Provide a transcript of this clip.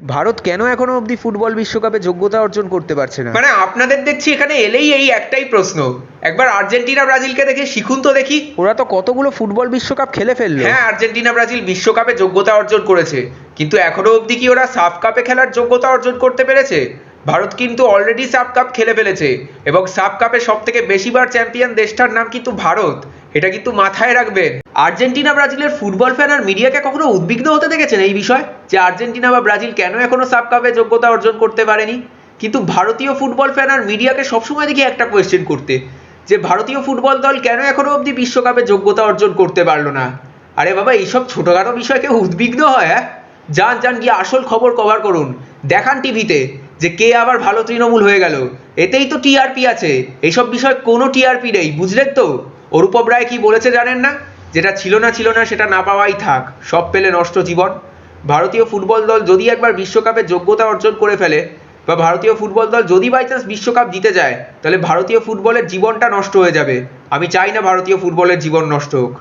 ভারত কেন এখনো অবধি ফুটবল বিশ্বকাপে যোগ্যতা অর্জন করতে পারছে না? মানে আপনাদের দেখছি এখানে এলেই এই একটাই প্রশ্ন, একবার আর্জেন্টিনা ব্রাজিলকে দেখে শিখুন তো দেখি। ওরা তো কতগুলো ফুটবল বিশ্বকাপ খেলে ফেললো। হ্যাঁ, আর্জেন্টিনা ব্রাজিল বিশ্বকাপে যোগ্যতা অর্জন করেছে, কিন্তু এখনো অবধি কি ওরা সাফ কাপে খেলার যোগ্যতা অর্জন করতে পেরেছে? ভারত কিন্তু অলরেডি সাফ কাপ খেলে ফেলেছে, এবং সাফ কাপে সব থেকে বেশিবার চ্যাম্পিয়ন দেশটার নাম কিন্তু ভারত। এটা কিন্তু মাথায় রাখবেন। আর্জেন্টিনা ব্রাজিলের ফুটবল ফ্যান আর মিডিয়াকে কখনো উদ্বিগ্ন হতে দেখেছেন এই বিষয় যে আর্জেন্টিনা বা ব্রাজিল কেন এখনো সাফ কাপে যোগ্যতা অর্জন করতে পারেনি? কিন্তু ভারতীয় ফুটবল ফ্যান আর মিডিয়াকে সবসময় দেখি একটা কোয়েশ্চেন করতে, যে ভারতীয় ফুটবল দল কেন এখনো অবধি বিশ্বকাপে যোগ্যতা অর্জন করতে পারলো না। আরে বাবা, এইসব ছোটখাটো বিষয়ে কেউ উদ্বিগ্ন হয়? হ্যাঁ, যান যান গিয়ে আসল খবর কভার করুন, দেখান টিভিতে যে কে আবার ভালো তৃণমূল হয়ে গেল। এতেই তো টিআরপি আছে, এইসব বিষয়ে কোনো টিআরপি নেই, বুঝলেন তো? অরূপব রায় কি বলেছে জানেন না? যেটা ছিল না ছিল না সেটা না পাওয়াই থাক, সব পেলে নষ্ট জীবন। ভারতীয় ফুটবল দল যদি একবার বিশ্বকাপে যোগ্যতা অর্জন করে ফেলে, বা ভারতীয় ফুটবল দল যদি বাই চান্স বিশ্বকাপ জিতে যায়, তাহলে ভারতীয় ফুটবলের জীবনটা নষ্ট হয়ে যাবে। আমি চাই না ভারতীয় ফুটবলের জীবন নষ্ট হোক।